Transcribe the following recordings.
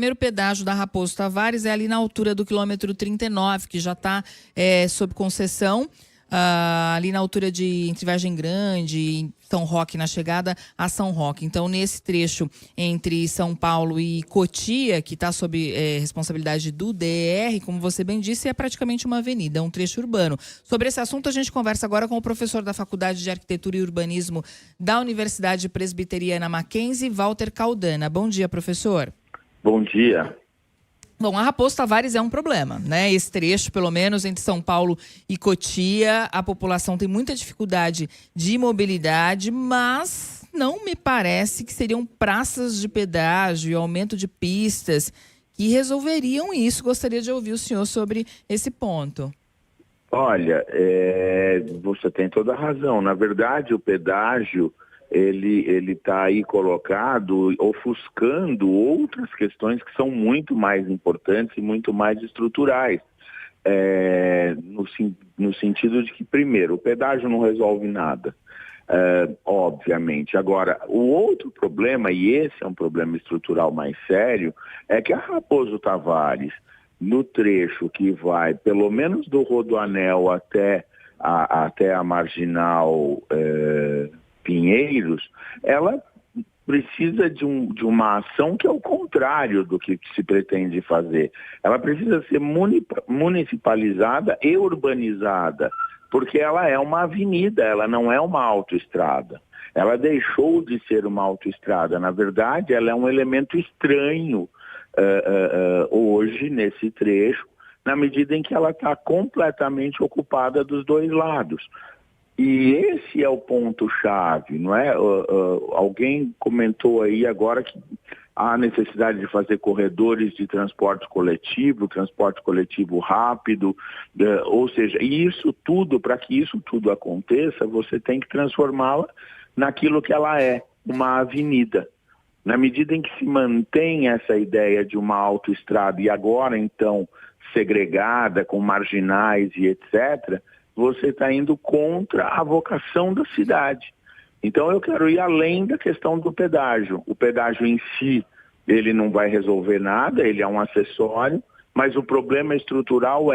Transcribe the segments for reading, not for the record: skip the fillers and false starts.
primeiro pedágio da Raposo Tavares é ali na altura do quilômetro 39, que já está sob concessão, ali na altura entre Vargem Grande e São Roque, na chegada a São Roque. Então, nesse trecho entre São Paulo e Cotia, que está sob responsabilidade do DR, como você bem disse, é praticamente uma avenida, é um trecho urbano. Sobre esse assunto, a gente conversa agora com o professor da Faculdade de Arquitetura e Urbanismo da Universidade Presbiteriana Mackenzie, Walter Caldana. Bom dia, professor. Bom dia. Bom, a Raposo Tavares é um problema, né? Esse trecho, pelo menos, entre São Paulo e Cotia, a população tem muita dificuldade de mobilidade, mas não me parece que seriam praças de pedágio e aumento de pistas que resolveriam isso. Gostaria de ouvir o senhor sobre esse ponto. Olha, você tem toda a razão. Na verdade, o pedágio ele está aí colocado, ofuscando outras questões que são muito mais importantes e muito mais estruturais. No sentido de que, primeiro, o pedágio não resolve nada, obviamente. Agora, o outro problema, e esse é um problema estrutural mais sério, é que a Raposo Tavares, no trecho que vai pelo menos do Rodoanel até a Marginal Pinheiros, ela precisa de uma ação que é o contrário do que se pretende fazer. Ela precisa ser municipalizada e urbanizada, porque ela é uma avenida, ela não é uma autoestrada. Ela deixou de ser uma autoestrada. Na verdade, ela é um elemento estranho hoje, nesse trecho, na medida em que ela está completamente ocupada dos dois lados. E esse é o ponto-chave, não é? Alguém comentou aí agora que há necessidade de fazer corredores de transporte coletivo rápido, ou seja, isso tudo, para que isso tudo aconteça, você tem que transformá-la naquilo que ela é, uma avenida. Na medida em que se mantém essa ideia de uma autoestrada e agora, então, segregada, com marginais e etc., você está indo contra a vocação da cidade. Então eu quero ir além da questão do pedágio. O pedágio em si, ele não vai resolver nada, ele é um acessório, mas o problema estrutural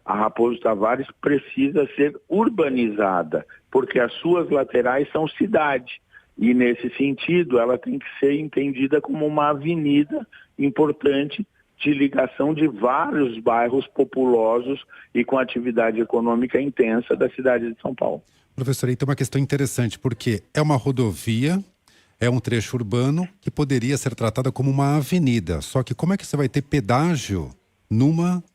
a Raposo Tavares precisa ser urbanizada, porque as suas laterais são cidade. E nesse sentido, ela tem que ser entendida como uma avenida importante de ligação de vários bairros populosos e com atividade econômica intensa da cidade de São Paulo. Professor, aí tem uma questão interessante, porque é uma rodovia, é um trecho urbano que poderia ser tratada como uma avenida. Só que como é que você vai ter pedágio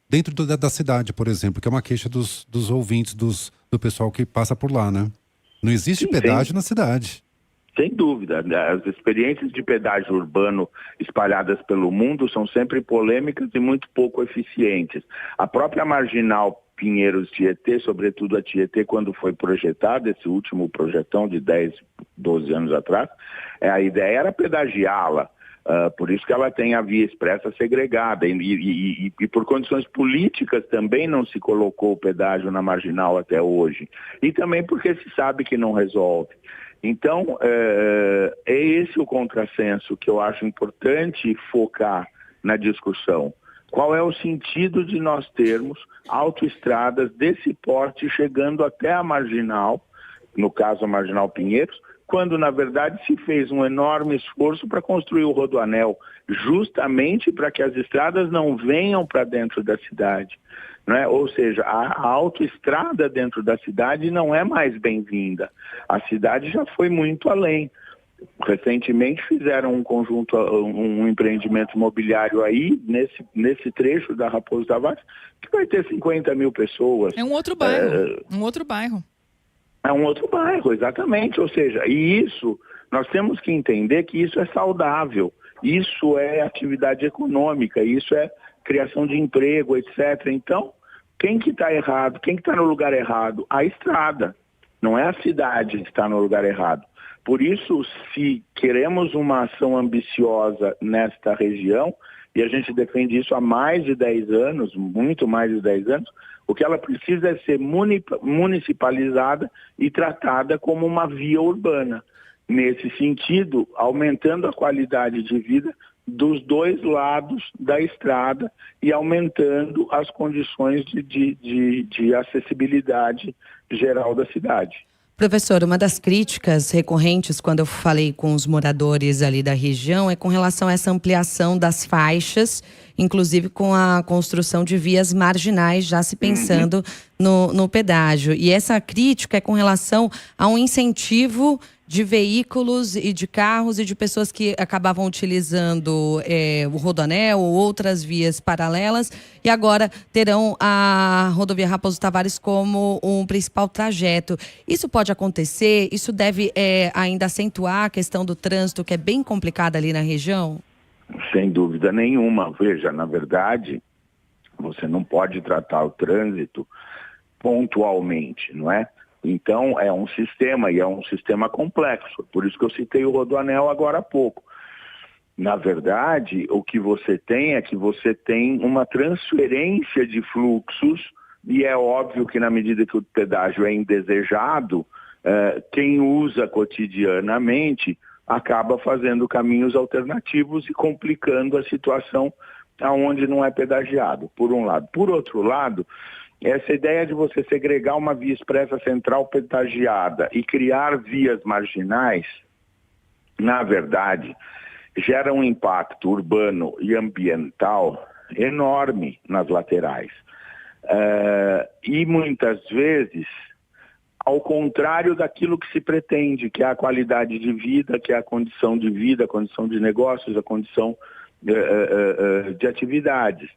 dentro da cidade, por exemplo, que é uma queixa dos ouvintes, do pessoal que passa por lá, né? Não existe pedágio na cidade. Sem dúvida, as experiências de pedágio urbano espalhadas pelo mundo são sempre polêmicas e muito pouco eficientes. A própria Marginal Pinheiros-Tietê, sobretudo a Tietê, quando foi projetada, esse último projetão de 10, 12 anos atrás, a ideia era pedagiá-la. Por isso que ela tem a via expressa segregada e por condições políticas também não se colocou o pedágio na Marginal até hoje. E também porque se sabe que não resolve. Então, é esse o contrassenso que eu acho importante focar na discussão. Qual é o sentido de nós termos autoestradas desse porte chegando até a Marginal, no caso a Marginal Pinheiros, quando na verdade se fez um enorme esforço para construir o Rodoanel, justamente para que as estradas não venham para dentro da cidade. Né? Ou seja, a autoestrada dentro da cidade não é mais bem-vinda. A cidade já foi muito além. Recentemente fizeram um empreendimento imobiliário aí, nesse trecho da Raposo Tavares, que vai ter 50 mil pessoas. É um outro bairro. Um outro bairro. É um outro bairro, exatamente. Ou seja, e isso, nós temos que entender que isso é saudável. Isso é atividade econômica, isso é criação de emprego, etc. Então, quem que está errado? Quem que está no lugar errado? A estrada. Não é a cidade que está no lugar errado. Por isso, se queremos uma ação ambiciosa nesta região, e a gente defende isso há mais de 10 anos, muito mais de 10 anos, o que ela precisa é ser municipalizada e tratada como uma via urbana. Nesse sentido, aumentando a qualidade de vida dos dois lados da estrada e aumentando as condições de acessibilidade geral da cidade. Professor, uma das críticas recorrentes quando eu falei com os moradores ali da região é com relação a essa ampliação das faixas, inclusive com a construção de vias marginais, já se pensando no pedágio. E essa crítica é com relação a um incentivo de veículos e de carros e de pessoas que acabavam utilizando o Rodoanel ou outras vias paralelas e agora terão a rodovia Raposo Tavares como um principal trajeto. Isso pode acontecer? Isso deve ainda acentuar a questão do trânsito, que é bem complicada ali na região? Sem dúvida nenhuma. Veja, na verdade, você não pode tratar o trânsito pontualmente, não é? Então, é um sistema, e é um sistema complexo. Por isso que eu citei o Rodoanel agora há pouco. Na verdade, o que você tem é que você tem uma transferência de fluxos, e é óbvio que na medida que o pedágio é indesejado, quem usa cotidianamente acaba fazendo caminhos alternativos e complicando a situação aonde não é pedagiado, por um lado. Por outro lado, essa ideia de você segregar uma via expressa central pedagiada e criar vias marginais, na verdade, gera um impacto urbano e ambiental enorme nas laterais. E muitas vezes, ao contrário daquilo que se pretende, que é a qualidade de vida, que é a condição de vida, a condição de negócios, a condição de atividades.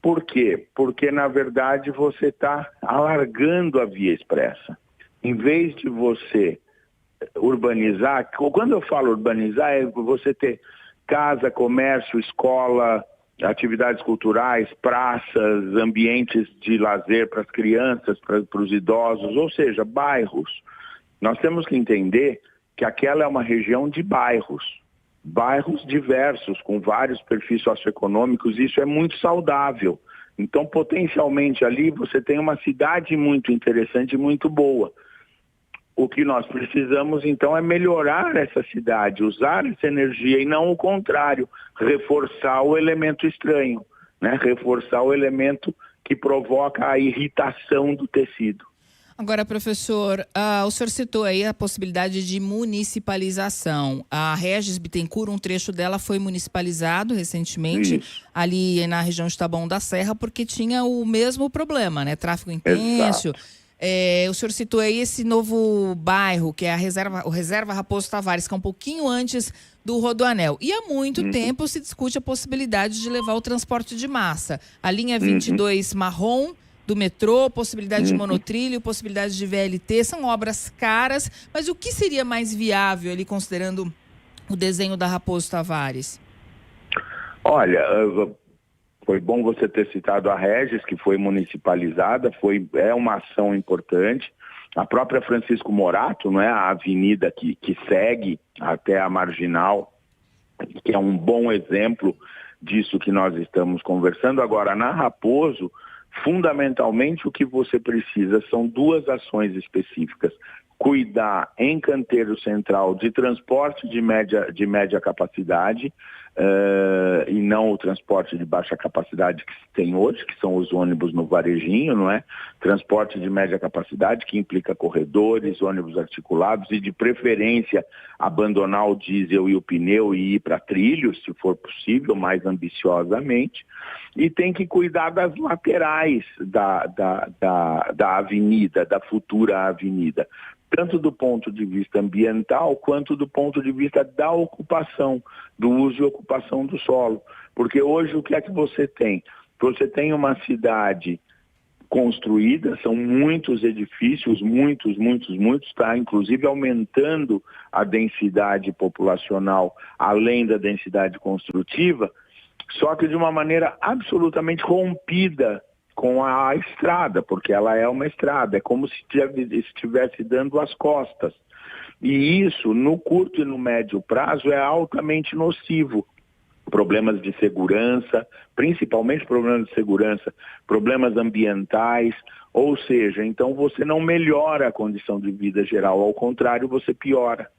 Por quê? Porque, na verdade, você está alargando a via expressa. Em vez de você urbanizar, quando eu falo urbanizar, é você ter casa, comércio, escola, atividades culturais, praças, ambientes de lazer para as crianças, para os idosos, ou seja, bairros. Nós temos que entender que aquela é uma região de bairros diversos, com vários perfis socioeconômicos, e isso é muito saudável. Então, potencialmente ali você tem uma cidade muito interessante e muito boa. O que nós precisamos, então, é melhorar essa cidade, usar essa energia e não o contrário, reforçar o elemento estranho, né? Reforçar o elemento que provoca a irritação do tecido. Agora, professor, o senhor citou aí a possibilidade de municipalização. A Regis Bittencourt, um trecho dela foi municipalizado recentemente, ali na região de Taboão da Serra, porque tinha o mesmo problema, né? Tráfego intenso. O senhor citou aí esse novo bairro, que é o Reserva Raposo Tavares, que é um pouquinho antes do Rodoanel. E há muito tempo se discute a possibilidade de levar o transporte de massa. A linha 22 marrom do metrô, possibilidade de monotrilho, possibilidade de VLT, são obras caras, mas o que seria mais viável ali, considerando o desenho da Raposo Tavares? Olha, foi bom você ter citado a Regis, que foi municipalizada, é uma ação importante. A própria Francisco Morato, não é, a avenida que segue até a Marginal, que é um bom exemplo disso que nós estamos conversando. Agora, na Raposo, fundamentalmente o que você precisa são duas ações específicas. Cuidar em canteiro central de transporte de média capacidade, e não o transporte de baixa capacidade que se tem hoje, que são os ônibus no varejinho, não é? Transporte de média capacidade, que implica corredores, ônibus articulados e, de preferência, abandonar o diesel e o pneu e ir para trilhos, se for possível, mais ambiciosamente. E tem que cuidar das laterais da avenida, da futura avenida, tanto do ponto de vista ambiental, quanto do ponto de vista da ocupação, do uso e ocupação do solo. Porque hoje o que é que você tem? Você tem uma cidade construída, são muitos edifícios, muitos, está inclusive aumentando a densidade populacional, além da densidade construtiva, só que de uma maneira absolutamente rompida com a estrada, porque ela é uma estrada, é como se estivesse dando as costas. E isso, no curto e no médio prazo, é altamente nocivo. Problemas de segurança, principalmente problemas de segurança, problemas ambientais, ou seja, então você não melhora a condição de vida geral, ao contrário, você piora.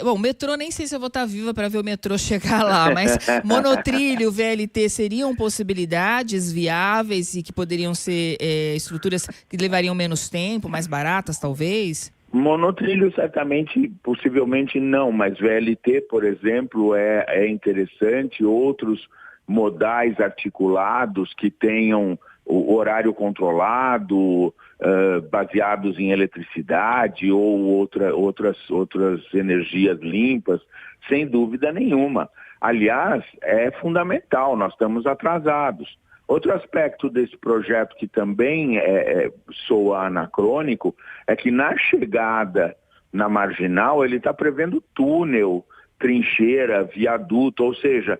Bom, metrô, nem sei se eu vou estar viva para ver o metrô chegar lá, mas monotrilho, VLT seriam possibilidades viáveis e que poderiam ser estruturas que levariam menos tempo, mais baratas, talvez? Monotrilho, certamente, possivelmente não, mas VLT, por exemplo, é interessante. Outros modais articulados que tenham o horário controlado, baseados em eletricidade ou outras energias limpas, sem dúvida nenhuma. Aliás, é fundamental, nós estamos atrasados. Outro aspecto desse projeto que também soa anacrônico é que na chegada na Marginal ele está prevendo túnel, trincheira, viaduto, ou seja,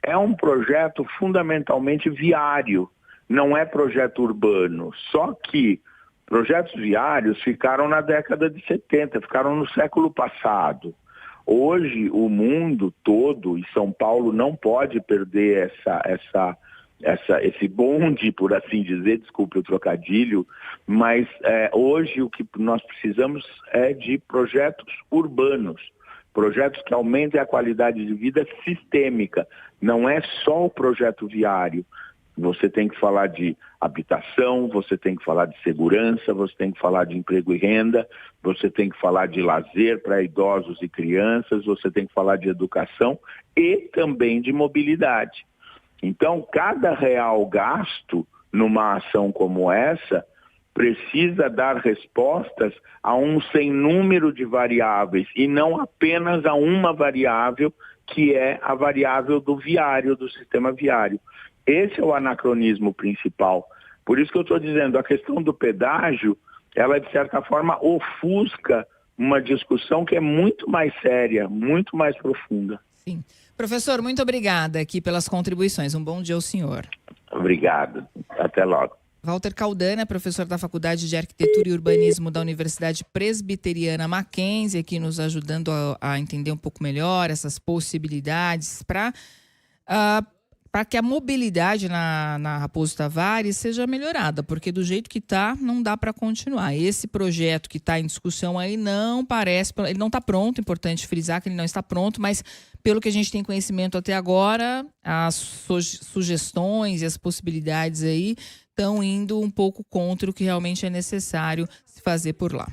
é um projeto fundamentalmente viário, não é projeto urbano. Só que projetos viários ficaram na década de 70, ficaram no século passado. Hoje o mundo todo, e São Paulo não pode perder esse bonde, por assim dizer, desculpe o trocadilho, mas hoje o que nós precisamos é de projetos urbanos, projetos que aumentem a qualidade de vida sistêmica, não é só o projeto viário. Você tem que falar de habitação, você tem que falar de segurança, você tem que falar de emprego e renda, você tem que falar de lazer para idosos e crianças, você tem que falar de educação e também de mobilidade. Então, cada real gasto numa ação como essa precisa dar respostas a um sem número de variáveis e não apenas a uma variável, que é a variável do viário, do sistema viário. Esse é o anacronismo principal. Por isso que eu estou dizendo, a questão do pedágio, ela de certa forma ofusca uma discussão que é muito mais séria, muito mais profunda. Sim. Professor, muito obrigada aqui pelas contribuições. Um bom dia ao senhor. Obrigado. Até logo. Walter Caldana, professor da Faculdade de Arquitetura e Urbanismo da Universidade Presbiteriana Mackenzie, aqui nos ajudando a entender um pouco melhor essas possibilidades para que a mobilidade na Raposo Tavares seja melhorada, porque do jeito que está, não dá para continuar. Esse projeto que está em discussão aí não parece, ele não está pronto, importante frisar que ele não está pronto, mas pelo que a gente tem conhecimento até agora, as sugestões e as possibilidades aí estão indo um pouco contra o que realmente é necessário se fazer por lá.